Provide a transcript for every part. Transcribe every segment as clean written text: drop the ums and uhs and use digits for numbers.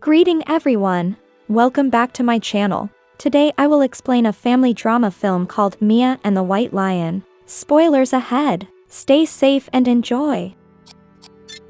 Greeting everyone! Welcome back to my channel. Today I will explain a family drama film called Mia and the White Lion. Spoilers ahead! Stay safe and enjoy!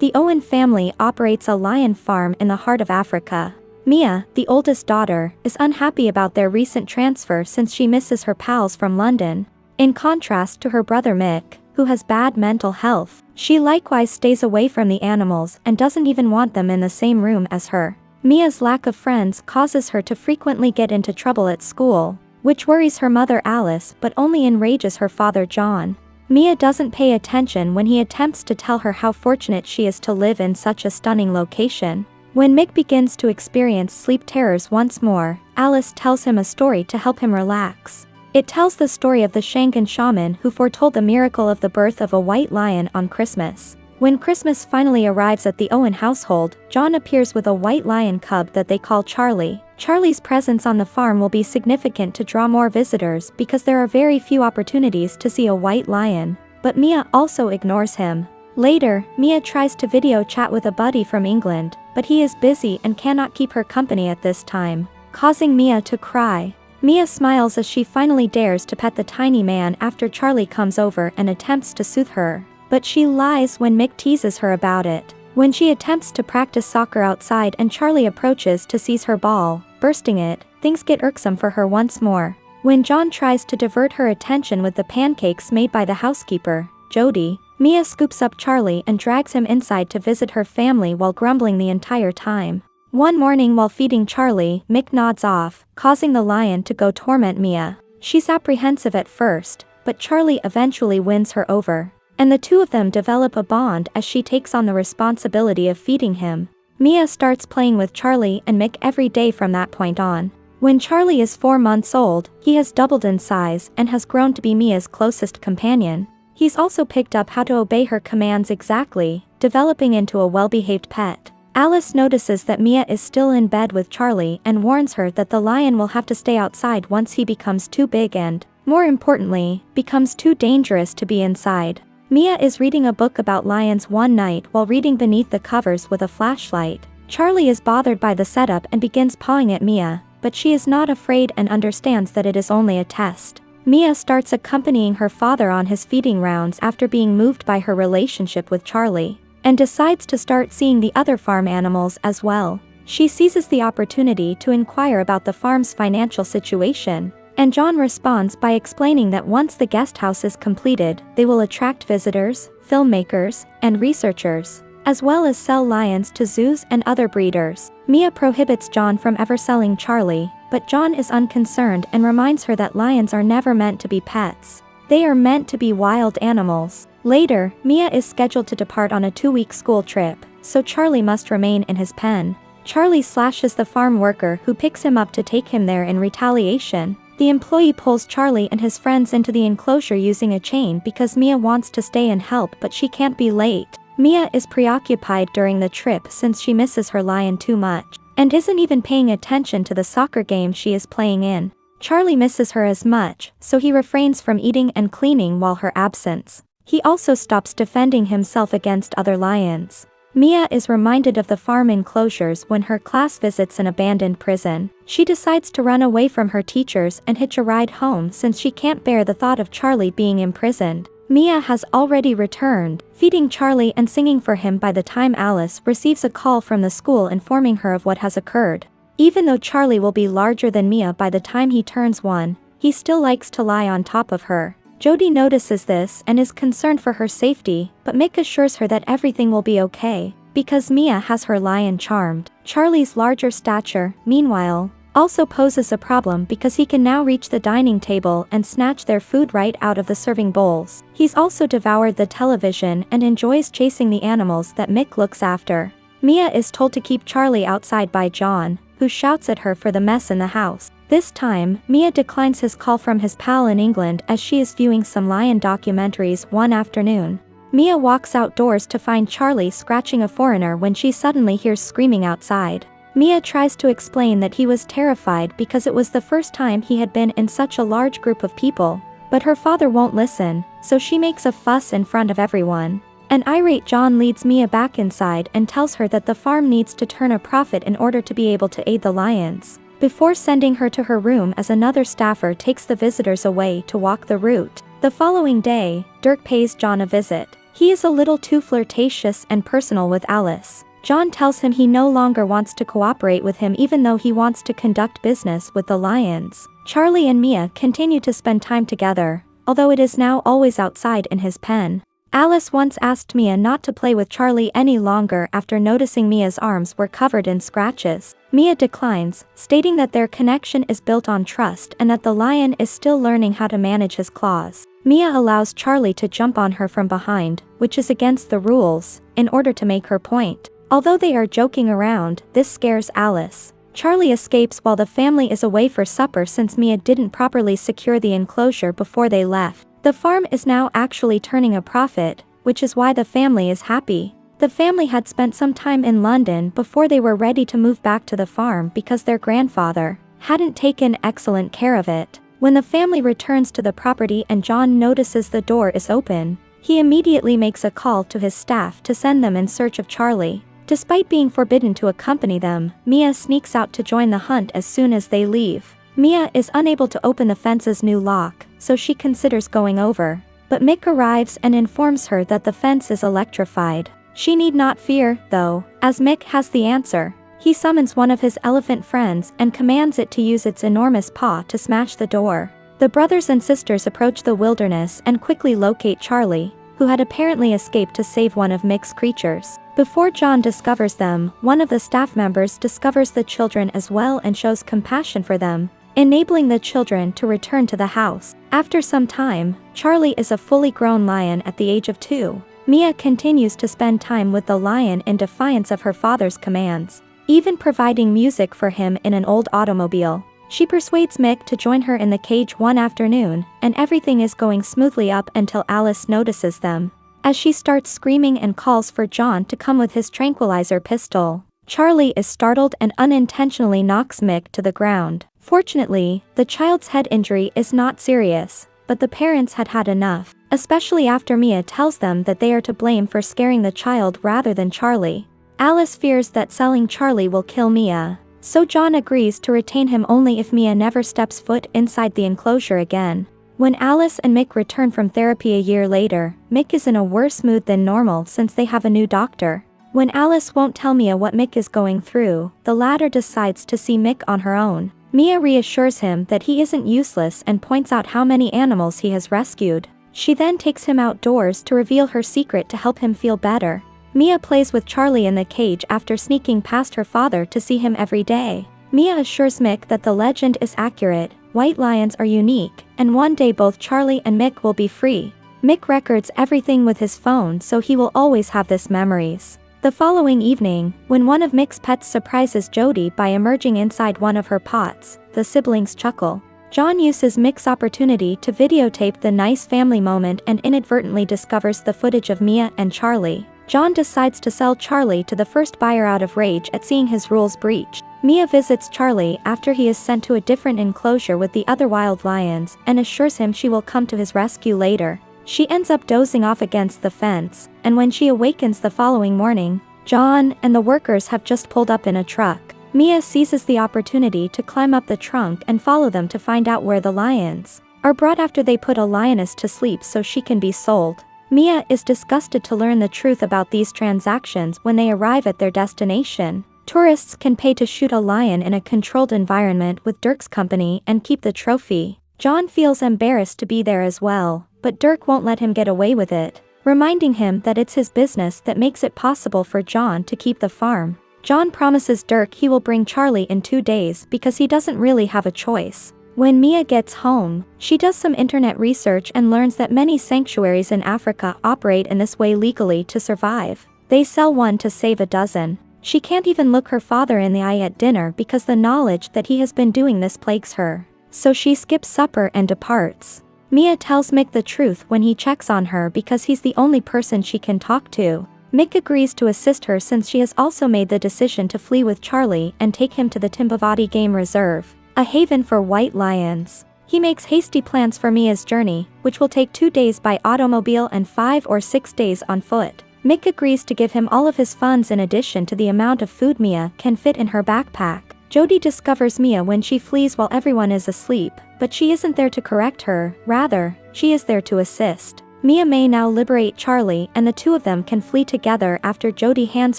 The Owen family operates a lion farm in the heart of Africa. Mia, the oldest daughter, is unhappy about their recent transfer since she misses her pals from London. In contrast to her brother Mick, who has bad mental health, she likewise stays away from the animals and doesn't even want them in the same room as her. Mia's lack of friends causes her to frequently get into trouble at school, which worries her mother Alice but only enrages her father John. Mia doesn't pay attention when he attempts to tell her how fortunate she is to live in such a stunning location. When Mick begins to experience sleep terrors once more, Alice tells him a story to help him relax. It tells the story of the Shangan shaman who foretold the miracle of the birth of a white lion on Christmas. When Christmas finally arrives at the Owen household, John appears with a white lion cub that they call Charlie. Charlie's presence on the farm will be significant to draw more visitors because there are very few opportunities to see a white lion. But Mia also ignores him. Later, Mia tries to video chat with a buddy from England, but he is busy and cannot keep her company at this time, causing Mia to cry. Mia smiles as she finally dares to pet the tiny man after Charlie comes over and attempts to soothe her. But she lies when Mick teases her about it. When she attempts to practice soccer outside and Charlie approaches to seize her ball, bursting it, things get irksome for her once more. When John tries to divert her attention with the pancakes made by the housekeeper, Jody, Mia scoops up Charlie and drags him inside to visit her family while grumbling the entire time. One morning while feeding Charlie, Mick nods off, causing the lion to go torment Mia. She's apprehensive at first, but Charlie eventually wins her over. And the two of them develop a bond as she takes on the responsibility of feeding him. Mia starts playing with Charlie and Mick every day from that point on. When Charlie is 4 months old, he has doubled in size and has grown to be Mia's closest companion. He's also picked up how to obey her commands exactly, developing into a well-behaved pet. Alice notices that Mia is still in bed with Charlie and warns her that the lion will have to stay outside once he becomes too big and, more importantly, becomes too dangerous to be inside. Mia is reading a book about lions one night while reading beneath the covers with a flashlight. Charlie is bothered by the setup and begins pawing at Mia, but she is not afraid and understands that it is only a test. Mia starts accompanying her father on his feeding rounds after being moved by her relationship with Charlie, and decides to start seeing the other farm animals as well. She seizes the opportunity to inquire about the farm's financial situation, and John responds by explaining that once the guest house is completed, they will attract visitors, filmmakers, and researchers, as well as sell lions to zoos and other breeders. Mia prohibits John from ever selling Charlie, but John is unconcerned and reminds her that lions are never meant to be pets. They are meant to be wild animals. Later, Mia is scheduled to depart on a 2-week school trip, so Charlie must remain in his pen. Charlie slashes the farm worker who picks him up to take him there in retaliation. The employee pulls Charlie and his friends into the enclosure using a chain because Mia wants to stay and help but she can't be late. Mia is preoccupied during the trip since she misses her lion too much, and isn't even paying attention to the soccer game she is playing in. Charlie misses her as much, so he refrains from eating and cleaning while her absence. He also stops defending himself against other lions. Mia is reminded of the farm enclosures when her class visits an abandoned prison. She decides to run away from her teachers and hitch a ride home since she can't bear the thought of Charlie being imprisoned. Mia has already returned, feeding Charlie and singing for him by the time Alice receives a call from the school informing her of what has occurred. Even though Charlie will be larger than Mia by the time he turns 1, he still likes to lie on top of her. Jody notices this and is concerned for her safety, but Mick assures her that everything will be okay, because Mia has her lion charmed. Charlie's larger stature, meanwhile, also poses a problem because he can now reach the dining table and snatch their food right out of the serving bowls. He's also devoured the television and enjoys chasing the animals that Mick looks after. Mia is told to keep Charlie outside by John, who shouts at her for the mess in the house. This time, Mia declines his call from his pal in England as she is viewing some lion documentaries one afternoon. Mia walks outdoors to find Charlie scratching a foreigner when she suddenly hears screaming outside. Mia tries to explain that he was terrified because it was the first time he had been in such a large group of people, but her father won't listen, so she makes a fuss in front of everyone. An irate John leads Mia back inside and tells her that the farm needs to turn a profit in order to be able to aid the lions, before sending her to her room as another staffer takes the visitors away to walk the route. The following day, Dirk pays John a visit. He is a little too flirtatious and personal with Alice. John tells him he no longer wants to cooperate with him even though he wants to conduct business with the lions. Charlie and Mia continue to spend time together, although it is now always outside in his pen. Alice once asked Mia not to play with Charlie any longer after noticing Mia's arms were covered in scratches. Mia declines, stating that their connection is built on trust and that the lion is still learning how to manage his claws. Mia allows Charlie to jump on her from behind, which is against the rules, in order to make her point. Although they are joking around, this scares Alice. Charlie escapes while the family is away for supper since Mia didn't properly secure the enclosure before they left. The farm is now actually turning a profit, which is why the family is happy. The family had spent some time in London before they were ready to move back to the farm because their grandfather hadn't taken excellent care of it. When the family returns to the property and John notices the door is open, he immediately makes a call to his staff to send them in search of Charlie. Despite being forbidden to accompany them, Mia sneaks out to join the hunt as soon as they leave. Mia is unable to open the fence's new lock, so she considers going over. But Mick arrives and informs her that the fence is electrified. She need not fear, though, as Mick has the answer. He summons one of his elephant friends and commands it to use its enormous paw to smash the door. The brothers and sisters approach the wilderness and quickly locate Charlie, who had apparently escaped to save one of Mick's creatures. Before John discovers them, one of the staff members discovers the children as well and shows compassion for them, enabling the children to return to the house. After some time, Charlie is a fully grown lion at the age of 2. Mia continues to spend time with the lion in defiance of her father's commands, even providing music for him in an old automobile. She persuades Mick to join her in the cage one afternoon, and everything is going smoothly up until Alice notices them. As she starts screaming and calls for John to come with his tranquilizer pistol, Charlie is startled and unintentionally knocks Mick to the ground. Fortunately, the child's head injury is not serious, but the parents had had enough, especially after Mia tells them that they are to blame for scaring the child rather than Charlie. Alice fears that selling Charlie will kill Mia, so John agrees to retain him only if Mia never steps foot inside the enclosure again. When Alice and Mick return from therapy a year later, Mick is in a worse mood than normal since they have a new doctor. When Alice won't tell Mia what Mick is going through, the latter decides to see Mick on her own. Mia reassures him that he isn't useless and points out how many animals he has rescued. She then takes him outdoors to reveal her secret to help him feel better. Mia plays with Charlie in the cage after sneaking past her father to see him every day. Mia assures Mick that the legend is accurate, white lions are unique, and one day both Charlie and Mick will be free. Mick records everything with his phone so he will always have this memories. The following evening, when one of Mick's pets surprises Jody by emerging inside one of her pots, the siblings chuckle. John uses Mick's opportunity to videotape the nice family moment and inadvertently discovers the footage of Mia and Charlie. John decides to sell Charlie to the first buyer out of rage at seeing his rules breached. Mia visits Charlie after he is sent to a different enclosure with the other wild lions and assures him she will come to his rescue later. She ends up dozing off against the fence, and when she awakens the following morning, John and the workers have just pulled up in a truck. Mia seizes the opportunity to climb up the trunk and follow them to find out where the lions are brought after they put a lioness to sleep so she can be sold. Mia is disgusted to learn the truth about these transactions when they arrive at their destination. Tourists can pay to shoot a lion in a controlled environment with Dirk's company and keep the trophy. John feels embarrassed to be there as well, but Dirk won't let him get away with it, reminding him that it's his business that makes it possible for John to keep the farm. John promises Dirk he will bring Charlie in 2 days because he doesn't really have a choice. When Mia gets home, she does some internet research and learns that many sanctuaries in Africa operate in this way legally to survive. They sell one to save a dozen. She can't even look her father in the eye at dinner because the knowledge that he has been doing this plagues her. So she skips supper and departs. Mia tells Mick the truth when he checks on her because he's the only person she can talk to. Mick agrees to assist her since she has also made the decision to flee with Charlie and take him to the Timbavati Game Reserve, a haven for white lions. He makes hasty plans for Mia's journey, which will take 2 days by automobile and 5 or 6 days on foot. Mick agrees to give him all of his funds in addition to the amount of food Mia can fit in her backpack. Jody discovers Mia when she flees while everyone is asleep, but she isn't there to correct her, rather, she is there to assist. Mia may now liberate Charlie and the two of them can flee together after Jody hands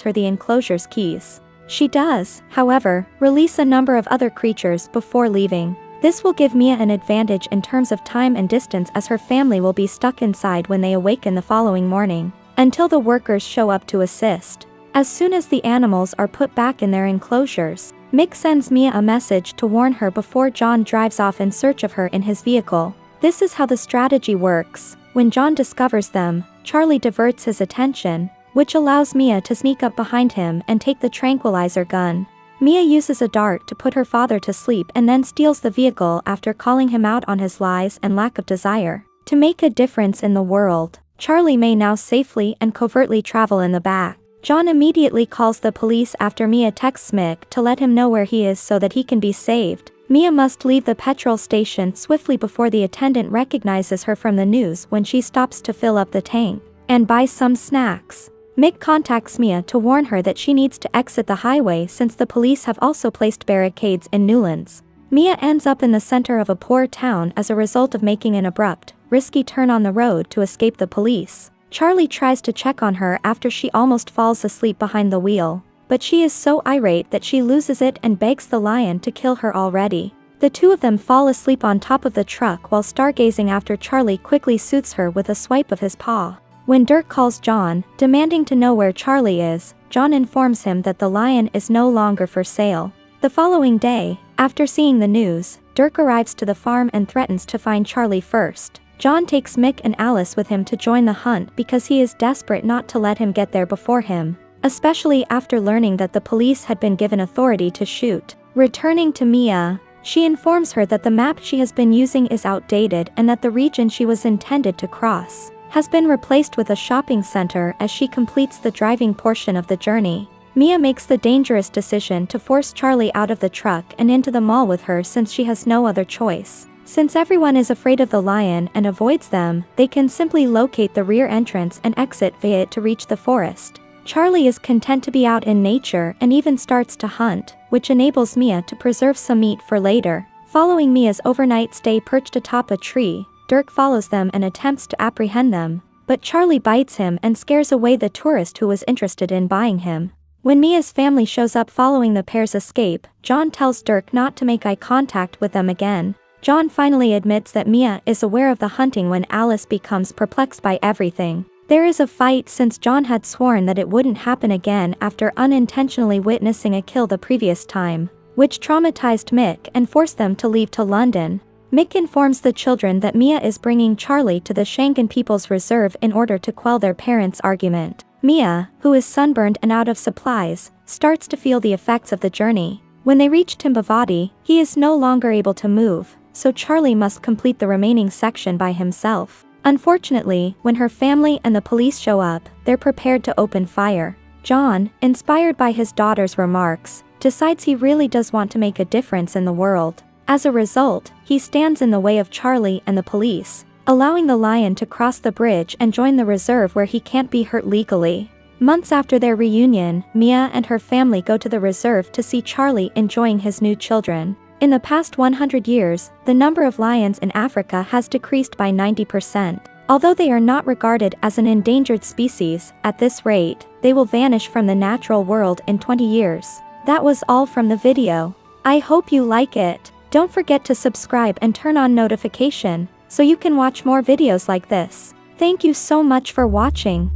her the enclosure's keys. She does, however, release a number of other creatures before leaving. This will give Mia an advantage in terms of time and distance as her family will be stuck inside when they awaken the following morning, until the workers show up to assist. As soon as the animals are put back in their enclosures, Mick sends Mia a message to warn her before John drives off in search of her in his vehicle. This is how the strategy works. When John discovers them, Charlie diverts his attention, which allows Mia to sneak up behind him and take the tranquilizer gun. Mia uses a dart to put her father to sleep and then steals the vehicle after calling him out on his lies and lack of desire to make a difference in the world. Charlie may now safely and covertly travel in the back. John immediately calls the police after Mia texts Mick to let him know where he is so that he can be saved. Mia must leave the petrol station swiftly before the attendant recognizes her from the news when she stops to fill up the tank and buy some snacks. Mick contacts Mia to warn her that she needs to exit the highway since the police have also placed barricades in Newlands. Mia ends up in the center of a poor town as a result of making an abrupt, risky turn on the road to escape the police. Charlie tries to check on her after she almost falls asleep behind the wheel, but she is so irate that she loses it and begs the lion to kill her already. The two of them fall asleep on top of the truck while stargazing after Charlie quickly soothes her with a swipe of his paw. When Dirk calls John, demanding to know where Charlie is, John informs him that the lion is no longer for sale. The following day, after seeing the news, Dirk arrives to the farm and threatens to find Charlie first. John takes Mick and Alice with him to join the hunt because he is desperate not to let him get there before him, especially after learning that the police had been given authority to shoot. Returning to Mia, she informs her that the map she has been using is outdated and that the region she was intended to cross has been replaced with a shopping center as she completes the driving portion of the journey. Mia makes the dangerous decision to force Charlie out of the truck and into the mall with her since she has no other choice. Since everyone is afraid of the lion and avoids them, they can simply locate the rear entrance and exit via it to reach the forest. Charlie is content to be out in nature and even starts to hunt, which enables Mia to preserve some meat for later. Following Mia's overnight stay perched atop a tree, Dirk follows them and attempts to apprehend them, but Charlie bites him and scares away the tourist who was interested in buying him. When Mia's family shows up following the pair's escape, John tells Dirk not to make eye contact with them again. John finally admits that Mia is aware of the hunting when Alice becomes perplexed by everything. There is a fight since John had sworn that it wouldn't happen again after unintentionally witnessing a kill the previous time, which traumatized Mick and forced them to leave to London. Mick informs the children that Mia is bringing Charlie to the Shangan People's Reserve in order to quell their parents' argument. Mia, who is sunburned and out of supplies, starts to feel the effects of the journey. When they reach Timbavati, he is no longer able to move, so Charlie must complete the remaining section by himself. Unfortunately, when her family and the police show up, they're prepared to open fire. John, inspired by his daughter's remarks, decides he really does want to make a difference in the world. As a result, he stands in the way of Charlie and the police, allowing the lion to cross the bridge and join the reserve where he can't be hurt legally. Months after their reunion, Mia and her family go to the reserve to see Charlie enjoying his new children. In the past 100 years, the number of lions in Africa has decreased by 90%. Although they are not regarded as an endangered species, at this rate, they will vanish from the natural world in 20 years. That was all from the video. I hope you like it. Don't forget to subscribe and turn on notification, so you can watch more videos like this. Thank you so much for watching.